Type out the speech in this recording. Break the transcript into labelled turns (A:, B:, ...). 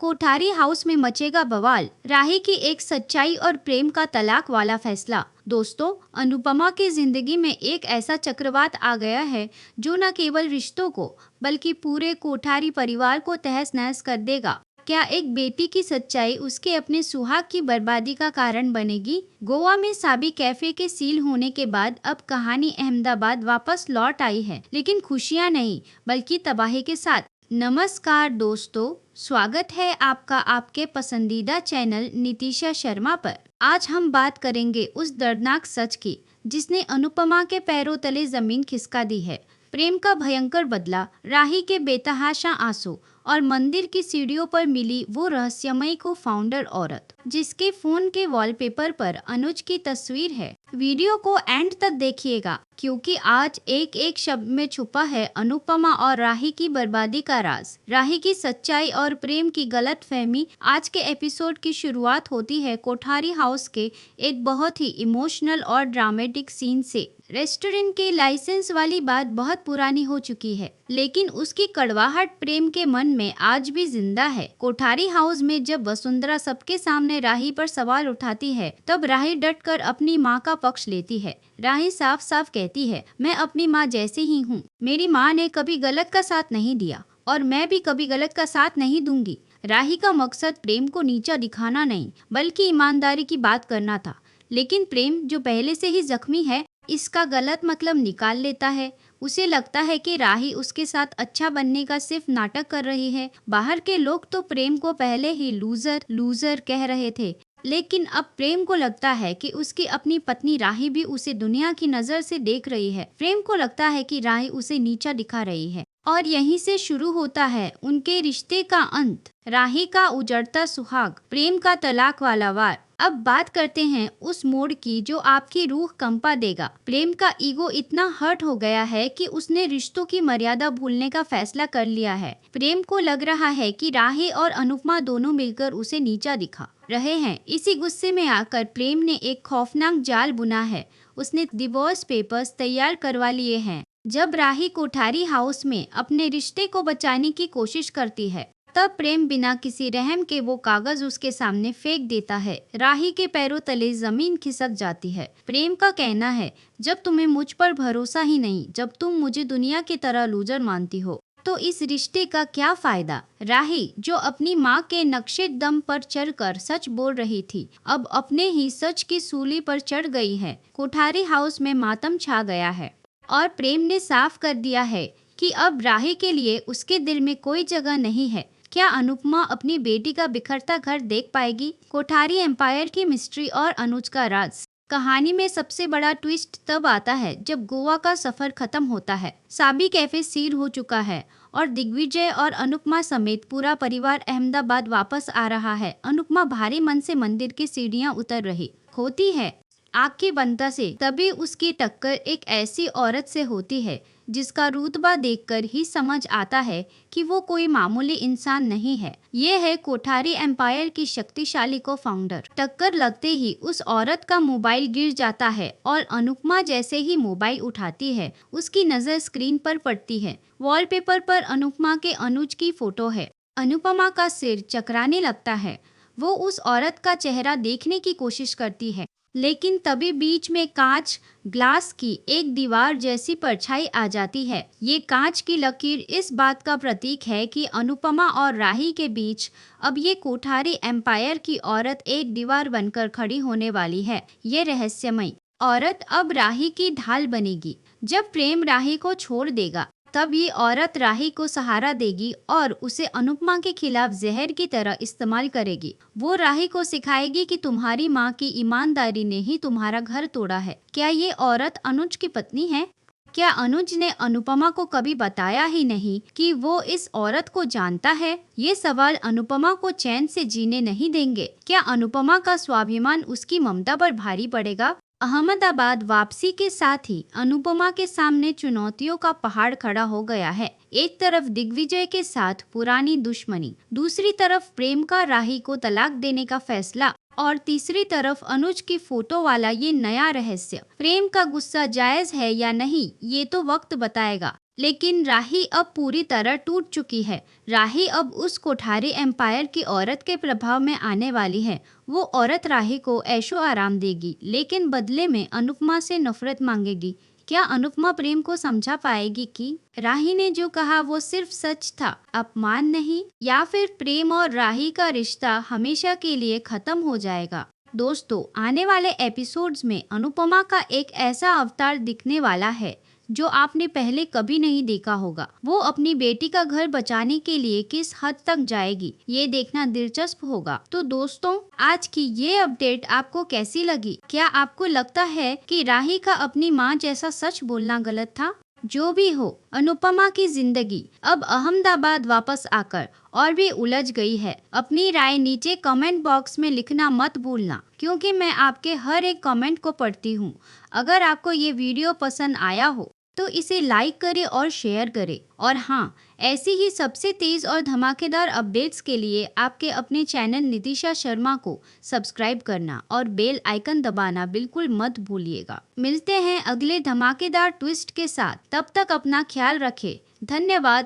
A: Kothari house में मचेगा बवाल, राही की एक सच्चाई और प्रेम का तलाक वाला फैसला। दोस्तों, अनुपमा की जिंदगी में एक ऐसा चक्रवात आ गया है जो न केवल रिश्तों को बल्कि पूरे कोठारी परिवार को तहस नहस कर देगा। क्या एक बेटी की सच्चाई उसके अपने सुहाग की बर्बादी का कारण बनेगी? गोवा में साबी कैफे के सील होने के बाद अब कहानी अहमदाबाद वापस लौट आई है, लेकिन खुशियां नहीं बल्कि तबाही के साथ। नमस्कार दोस्तों, स्वागत है आपका आपके पसंदीदा चैनल नितिशा शर्मा पर। आज हम बात करेंगे उस दर्दनाक सच की जिसने अनुपमा के पैरों तले जमीन खिसका दी है। प्रेम का भयंकर बदला, राही के बेतहाशा आंसू और मंदिर की सीढ़ियों पर मिली वो रहस्यमयी को फाउंडर औरत जिसके फोन के वॉलपेपर पर अनुज की तस्वीर है। वीडियो को एंड तक देखिएगा क्योंकि आज एक एक शब्द में छुपा है अनुपमा और राही की बर्बादी का राज, राही की सच्चाई और प्रेम की गलतफहमी। आज के एपिसोड की शुरुआत होती है कोठारी हाउस के एक बहुत ही इमोशनल और ड्रामेटिक सीन से। रेस्टोरेंट के लाइसेंस वाली बात बहुत पुरानी हो चुकी है, लेकिन उसकी कड़वाहट प्रेम के मन में आज भी जिंदा है। कोठारी हाउस में जब वसुंधरा सबके सामने राही पर सवाल उठाती है, तब राही डटकर अपनी माँ का पक्ष लेती है। राही साफ साफ कहती है, मैं अपनी माँ जैसे ही हूँ। मेरी माँ ने कभी गलत का साथ नहीं दिया और मैं भी कभी गलत का साथ नहीं दूंगी। राही का मकसद प्रेम को नीचा दिखाना नहीं बल्कि ईमानदारी की बात करना था, लेकिन प्रेम जो पहले से ही जख्मी है इसका गलत मतलब निकाल लेता है। उसे लगता है कि राही उसके साथ अच्छा बनने का सिर्फ नाटक कर रही है। बाहर के लोग तो प्रेम को पहले ही लूजर लूजर कह रहे थे, लेकिन अब प्रेम को लगता है कि उसकी अपनी पत्नी राही भी उसे दुनिया की नजर से देख रही है। प्रेम को लगता है कि राही उसे नीचा दिखा रही है और यहीं से शुरू होता है उनके रिश्ते का अंत। राही का उजड़ता सुहाग, प्रेम का तलाक वाला वार। अब बात करते हैं उस मोड़ की जो आपकी रूह कंपा देगा। प्रेम का ईगो इतना हर्ट हो गया है कि उसने रिश्तों की मर्यादा भूलने का फैसला कर लिया है। प्रेम को लग रहा है कि राही और अनुपमा दोनों मिलकर उसे नीचा दिखा रहे हैं। इसी गुस्से में आकर प्रेम ने एक खौफनाक जाल बुना है। उसने डिवोर्स पेपर्स तैयार करवा लिए हैं। जब राही कोठारी हाउस में अपने रिश्ते को बचाने की कोशिश करती है, तब प्रेम बिना किसी रहम के वो कागज उसके सामने फेंक देता है। राही के पैरों तले जमीन खिसक जाती है। प्रेम का कहना है, जब तुम्हें मुझ पर भरोसा ही नहीं, जब तुम मुझे दुनिया की तरह लूजर मानती हो, तो इस रिश्ते का क्या फायदा। राही जो अपनी माँ के नक्शे दम पर चढ़कर सच बोल रही थी, अब अपने ही सच की सूली पर चढ़ गई है। कोठारी हाउस में मातम छा गया है और प्रेम ने साफ कर दिया है कि अब राही के लिए उसके दिल में कोई जगह नहीं है। क्या अनुपमा अपनी बेटी का बिखरता घर देख पाएगी? कोठारी एम्पायर की मिस्ट्री और अनुज का राज। कहानी में सबसे बड़ा ट्विस्ट तब आता है जब गोवा का सफर खत्म होता है। साबी कैफे सील हो चुका है और दिग्विजय और अनुपमा समेत पूरा परिवार अहमदाबाद वापस आ रहा है। अनुपमा भारी मन से मंदिर की सीढ़ियां उतर रही होती है आग की बनता से, तभी उसकी टक्कर एक ऐसी औरत से होती है जिसका रुतबा देखकर ही समझ आता है कि वो कोई मामूली इंसान नहीं है। ये है कोठारी एम्पायर की शक्तिशाली को फाउंडर। टक्कर लगते ही उस औरत का मोबाइल गिर जाता है और अनुपमा जैसे ही मोबाइल उठाती है, उसकी नजर स्क्रीन पर पड़ती है। वॉलपेपर पर अनुपमा के अनुज की फोटो है। अनुपमा का सिर चकराने लगता है। वो उस औरत का चेहरा देखने की कोशिश करती है, लेकिन तभी बीच में कांच ग्लास की एक दीवार जैसी परछाई आ जाती है। ये कांच की लकीर इस बात का प्रतीक है कि अनुपमा और राही के बीच अब ये कोठारी एम्पायर की औरत एक दीवार बनकर खड़ी होने वाली है। ये रहस्यमयी औरत अब राही की ढाल बनेगी। जब प्रेम राही को छोड़ देगा, तब ये औरत राही को सहारा देगी और उसे अनुपमा के खिलाफ जहर की तरह इस्तेमाल करेगी। वो राही को सिखाएगी कि तुम्हारी माँ की ईमानदारी ने ही तुम्हारा घर तोड़ा है। क्या ये औरत अनुज की पत्नी है? क्या अनुज ने अनुपमा को कभी बताया ही नहीं कि वो इस औरत को जानता है? ये सवाल अनुपमा को चैन से जीने नहीं देंगे। क्या अनुपमा का स्वाभिमान उसकी ममता पर भारी पड़ेगा? अहमदाबाद वापसी के साथ ही अनुपमा के सामने चुनौतियों का पहाड़ खड़ा हो गया है। एक तरफ दिग्विजय के साथ पुरानी दुश्मनी, दूसरी तरफ प्रेम का राही को तलाक देने का फैसला और तीसरी तरफ अनुज की फोटो वाला ये नया रहस्य। प्रेम का गुस्सा जायज है या नहीं, ये तो वक्त बताएगा, लेकिन राही अब पूरी तरह टूट चुकी है। राही अब उस कोठारी एम्पायर की औरत के प्रभाव में आने वाली है। वो औरत राही को ऐशो आराम देगी, लेकिन बदले में अनुपमा से नफरत मांगेगी। क्या अनुपमा प्रेम को समझा पाएगी कि राही ने जो कहा वो सिर्फ सच था, अपमान नहीं? या फिर प्रेम और राही का रिश्ता हमेशा के लिए खत्म हो जाएगा? दोस्तों, आने वाले एपिसोड्स में अनुपमा का एक ऐसा अवतार दिखने वाला है जो आपने पहले कभी नहीं देखा होगा। वो अपनी बेटी का घर बचाने के लिए किस हद तक जाएगी, ये देखना दिलचस्प होगा। तो दोस्तों, आज की ये अपडेट आपको कैसी लगी? क्या आपको लगता है कि राही का अपनी माँ जैसा सच बोलना गलत था? जो भी हो, अनुपमा की जिंदगी अब अहमदाबाद वापस आकर और भी उलझ गई है। अपनी राय नीचे कमेंट बॉक्स में लिखना मत भूलना, क्योंकि मैं आपके हर एक कमेंट को पढ़ती हूँ। अगर आपको ये वीडियो पसंद आया हो तो इसे लाइक करें और शेयर करें। और हाँ, ऐसी ही सबसे तेज और धमाकेदार अपडेट्स के लिए आपके अपने चैनल नितिशा शर्मा को सब्सक्राइब करना और बेल आइकन दबाना बिल्कुल मत भूलिएगा। मिलते हैं अगले धमाकेदार ट्विस्ट के साथ। तब तक अपना ख्याल रखें। धन्यवाद।